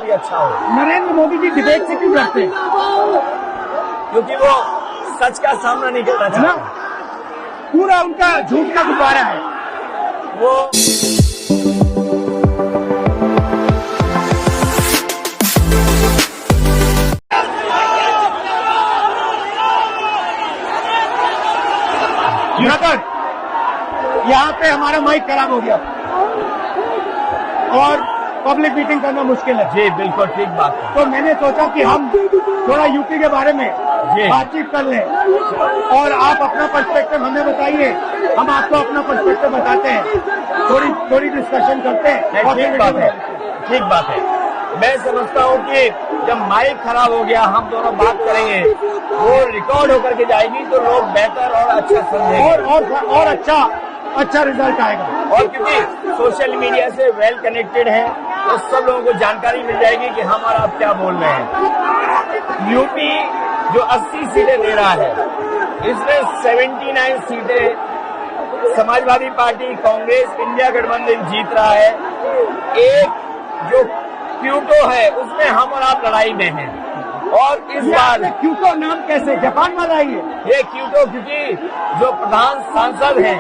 ही अच्छा हो। नरेंद्र मोदी जी डिबेट से क्यों डरते हैं? क्योंकि वो सच का सामना नहीं करना है ना, चाहते। पूरा उनका झूठ का गुब्बारा है वो यहाँ पे हमारा माइक खराब हो गया और पब्लिक मीटिंग करना मुश्किल है। जी बिल्कुल ठीक बात है। तो मैंने सोचा कि हम थोड़ा यूपी के बारे में बातचीत कर लें और आप अपना पर्सपेक्टिव हमें बताइए, हम आपको अपना पर्सपेक्टिव बताते हैं, थोड़ी डिस्कशन करते हैं। और ठीक बात है, ठीक बात है। मैं समझता हूँ कि जब माइक खराब हो गया हम दोनों बात करेंगे, वो रिकॉर्ड होकर के जाएगी तो लोग बेहतर और अच्छा समझेंगे और अच्छा रिजल्ट आएगा। और क्योंकि सोशल मीडिया से वेल कनेक्टेड है तो सब लोगों को जानकारी मिल जाएगी कि हम और आप क्या बोल रहे हैं। यूपी जो 80 सीटें दे रहा है, इसमें 79 सीटें समाजवादी पार्टी, कांग्रेस, इंडिया गठबंधन जीत रहा है। एक जो क्यूटो है उसमें हम और आप लड़ाई में हैं। और इस बार क्यूटो नाम कैसे जापान वाला ही है ये क्यूटो, क्योंकि जो प्रधान सांसद हैं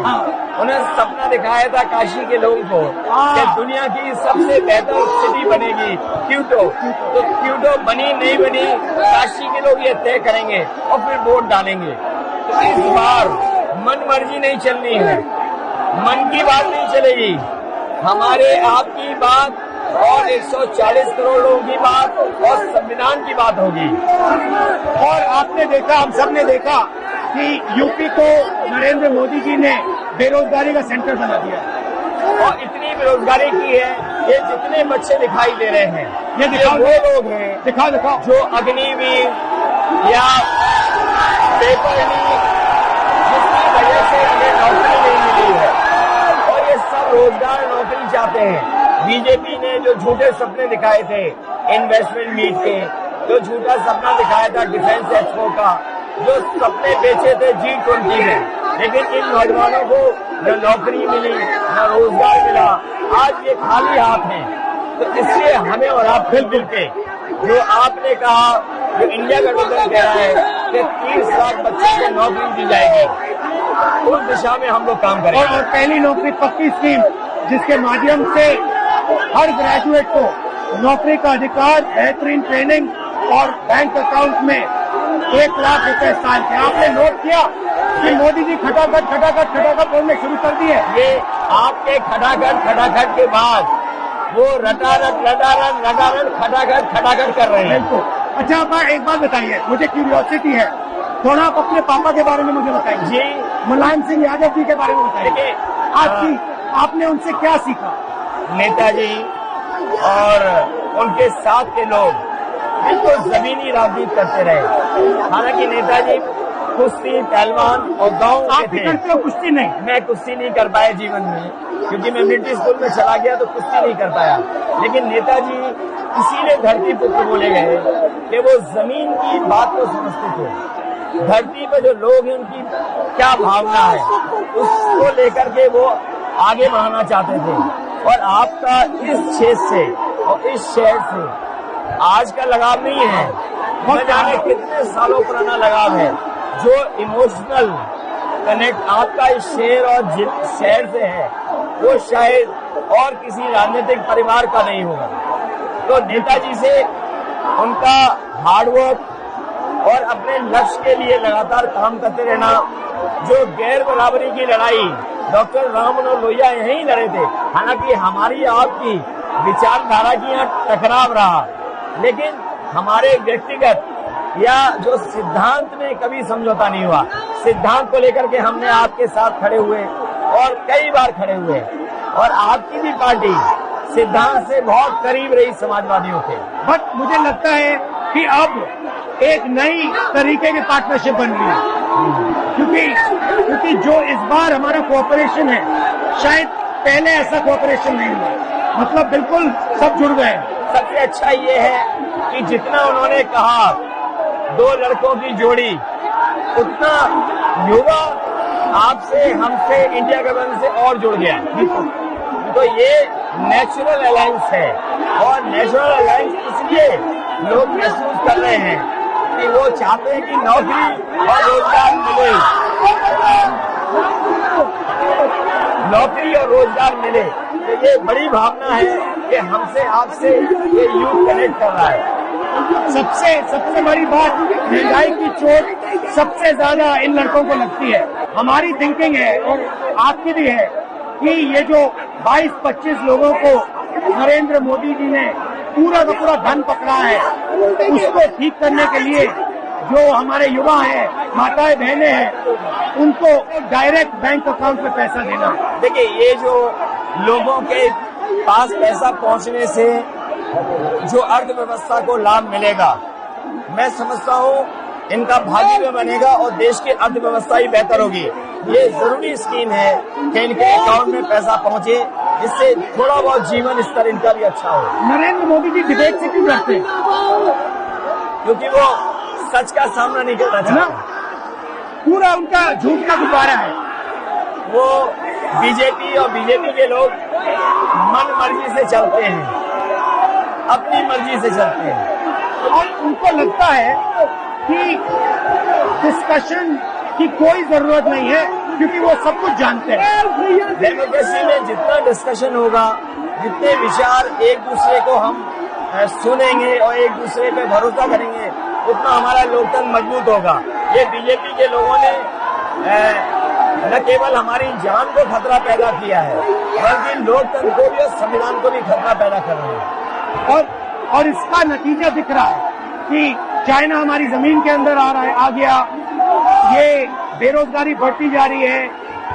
उन्हें सपना दिखाया था काशी के लोगों को कि दुनिया की सबसे बेहतर सिटी बनेगी क्यूटो। तो क्यूटो बनी नहीं बनी काशी के लोग ये तय करेंगे और फिर वोट डालेंगे। तो इस बार मन मर्जी नहीं चलनी है, मन की बात नहीं चलेगी, हमारे आपकी बात और 140 करोड़ लोगों की बात और संविधान की बात होगी। और आपने देखा, हम सब ने देखा कि यूपी को नरेंद्र मोदी जी ने बेरोजगारी का सेंटर बना दिया और इतनी बेरोजगारी की है, ये जितने बच्चे दिखाई दे रहे हैं ये वो लोग हैं दिखाओ जो अग्निवीर या पेपर लीक जिसकी वजह से उन्हें नौकरी नहीं मिली है और ये सब रोजगार नौकरी चाहते हैं। बीजेपी ने जो झूठे सपने दिखाए थे इन्वेस्टमेंट मीट के, जो झूठा सपना दिखाया था डिफेंस एक्सपो का, जो सपने बेचे थे G20 में, लेकिन इन नौजवानों को न नौकरी मिली न रोजगार मिला, आज ये खाली हाथ हैं। तो इसलिए हमें और आप मिल के जो आपने कहा, जो इंडिया गठबंधन कह रहा है कि 30 लाख बच्चों को नौकरी दी जाएगी, उस दिशा में हम लोग काम करेंगे। और पहली नौकरी पक्की स्कीम जिसके माध्यम से हर ग्रेजुएट को नौकरी का अधिकार, बेहतरीन ट्रेनिंग और बैंक अकाउंट में 1 लाख रुपए साल के। आपने नोट किया कि मोदी जी खटाखट बोलने शुरू कर दिए। ये आपके खटाखट के बाद वो रटारट खटाखट कर रहे हैं। अच्छा, आप एक बात बताइए, मुझे क्यूरियोसिटी है, थोड़ा आप अपने पापा के बारे में मुझे बताइए जी। मुलायम सिंह यादव जी के बारे में बताइए। आपने उनसे क्या सीखा? नेताजी और उनके साथ के लोग बिल्कुल जमीनी राजनीति करते रहे। हालांकि नेताजी कुश्ती, पहलवान और गांव के थे। करते हो कुश्ती? नहीं, मैं कुश्ती नहीं कर पाया जीवन में, क्योंकि मैं मिलिट्री स्कूल में चला गया तो कुश्ती नहीं कर पाया। लेकिन नेताजी इसीलिए धरती पुत्र बोले गए कि वो जमीन की बात को समझते थे। धरती पर जो लोग हैं उनकी क्या भावना है उसको लेकर के वो आगे बढ़ाना चाहते थे। और आपका इस क्षेत्र से और इस शहर से आज का लगाव नहीं है, न जाने कितने सालों पुराना लगाव है। जो इमोशनल कनेक्ट आपका इस शहर और शहर से है वो शायद और किसी राजनीतिक परिवार का नहीं होगा। तो नेताजी से उनका हार्डवर्क और अपने लक्ष्य के लिए लगातार काम करते रहना, जो गैर बराबरी की लड़ाई डॉक्टर राम मनोहर लोहिया यहीं लड़े थे। हालांकि हमारी आपकी विचारधारा की यहाँ टकराव रहा, लेकिन हमारे व्यक्तिगत या जो सिद्धांत में कभी समझौता नहीं हुआ। सिद्धांत को लेकर के हमने आपके साथ खड़े हुए और कई बार खड़े हुए, और आपकी भी पार्टी सिद्धांत से बहुत करीब रही समाजवादियों के। बट मुझे लगता है कि अब एक नई तरीके की पार्टनरशिप बन रही है, क्योंकि जो इस बार हमारा कोऑपरेशन है, शायद पहले ऐसा कोऑपरेशन नहीं हुआ। मतलब बिल्कुल सब जुड़ गए। सबसे अच्छा ये है कि जितना उन्होंने कहा 2 लड़कों की जोड़ी, उतना युवा आपसे, हमसे, इंडिया गठबंधन से और जुड़ गया। तो ये नेचुरल अलायंस है, और नेचुरल अलायंस इसलिए लोग महसूस कर रहे हैं कि वो चाहते हैं कि नौकरी और रोजगार मिले, नौकरी और रोजगार मिले। तो ये बड़ी भावना है कि हमसे आपसे ये यूथ कनेक्ट कर रहा है। सबसे बड़ी बात, महंगाई की चोट सबसे ज्यादा इन लड़कों को लगती है। हमारी थिंकिंग है और आपकी भी है कि ये जो 22-25 लोगों को नरेंद्र मोदी जी ने पूरा का पूरा धन पकड़ा है, उसको ठीक करने के लिए जो हमारे युवा हैं, माताएं बहनें हैं, उनको डायरेक्ट बैंक अकाउंट में पैसा देना। देखिए, ये जो लोगों के पास पैसा पहुंचने से जो अर्थव्यवस्था को लाभ मिलेगा, मैं समझता हूँ इनका भाग्य में बनेगा और देश की अर्थव्यवस्था ही बेहतर होगी। ये जरूरी स्कीम है कि इनके अकाउंट में पैसा पहुंचे, जिससे थोड़ा बहुत जीवन स्तर इनका भी अच्छा हो। नरेंद्र मोदी जी डिबेट से क्यों डरते हैं? क्योंकि वो सच का सामना नहीं करना चाहते। पूरा उनका झूठ का गुब्बारा है। वो बीजेपी और बीजेपी के लोग मन मर्जी से चलते हैं, अपनी मर्जी से चलते हैं और उनको लगता है कि डिस्कशन की कोई जरूरत नहीं है, क्योंकि वो सब कुछ जानते हैं। डेमोक्रेसी में जितना डिस्कशन होगा, जितने विचार एक दूसरे को हम सुनेंगे और एक दूसरे पे भरोसा करेंगे, उतना हमारा लोकतंत्र मजबूत होगा। ये बीजेपी के लोगों ने न केवल हमारी जान को खतरा पैदा किया है, बल्कि लोकतंत्र को भी और संविधान को भी खतरा पैदा कर रहे हैं। और इसका नतीजा दिख रहा है कि चाइना हमारी जमीन के अंदर आ गया। ये बेरोजगारी बढ़ती जा रही है,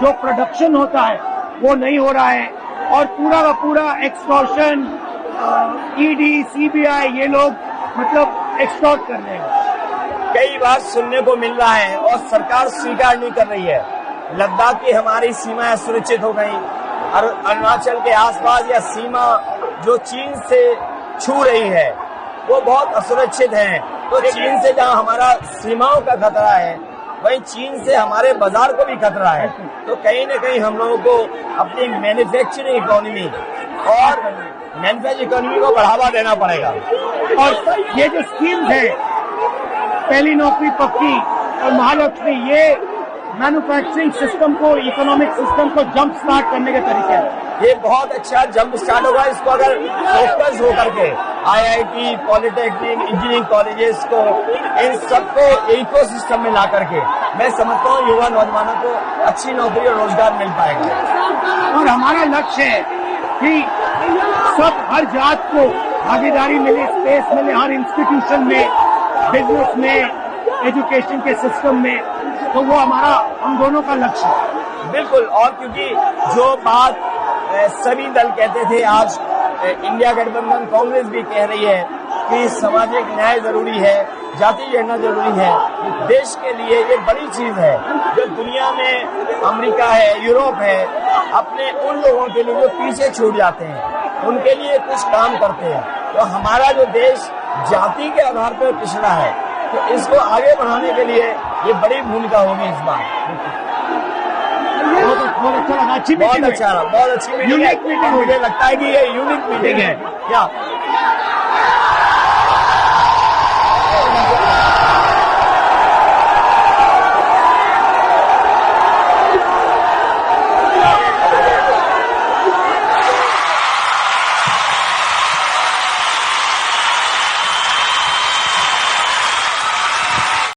जो प्रोडक्शन होता है वो नहीं हो रहा है, और पूरा का पूरा एक्सटॉर्शन, ईडी, सीबीआई, ये लोग मतलब एक्सटॉर्ट कर रहे हैं। कई बार सुनने को मिल रहा है और सरकार स्वीकार नहीं कर रही है, लद्दाख की हमारी सीमाएं सुरक्षित हो गई, और अरुणाचल के आसपास या सीमा जो चीन से छू रही है वो बहुत असुरक्षित है। तो चीन से जहां हमारा सीमाओं का खतरा है, वहीं चीन से हमारे बाजार को भी खतरा है। तो कहीं न कहीं हम लोगों को अपनी मैन्युफैक्चरिंग इकोनॉमी और मैन्युफैक्चरिंग इकोनॉमी को बढ़ावा देना पड़ेगा। और ये जो स्कीम्स है, पहली नौकरी पक्की और महालक्ष्मी, ये मैन्युफैक्चरिंग सिस्टम को, इकोनॉमिक सिस्टम को जंप स्टार्ट करने के तरीके हैं। ये बहुत अच्छा जंप स्टार्ट होगा। इसको अगर फोकस होकर के IIT, पॉलिटेक्निक, इंजीनियरिंग कॉलेजेस को, इन सबको इकोसिस्टम में ला करके, मैं समझता हूँ युवा नौजवानों को अच्छी नौकरी और रोजगार मिल पाएगा। और हमारा लक्ष्य है कि सब, हर जात को भागीदारी मिले, स्पेस मिले, हर इंस्टीट्यूशन में, बिजनेस में, एजुकेशन के सिस्टम में। तो वो हमारा, हम दोनों का लक्ष्य है। बिल्कुल। और क्योंकि जो बात सभी दल कहते थे, आज इंडिया गठबंधन कांग्रेस भी कह रही है कि सामाजिक न्याय जरूरी है, जाति जनगणना जरूरी है। देश के लिए ये बड़ी चीज है। जो दुनिया में अमेरिका है, यूरोप है, अपने उन लोगों के लिए जो पीछे छूट जाते हैं, उनके लिए कुछ काम करते हैं। तो हमारा जो देश जाति के आधार पर पिछड़ा है, तो इसको आगे बढ़ाने के लिए ये बड़ी भूमिका होगी इस बार। बहुत अच्छा लगा, अच्छी मीटिंग, बहुत अच्छी मीटिंग है। मुझे लगता है कि ये यूनिक मीटिंग है क्या?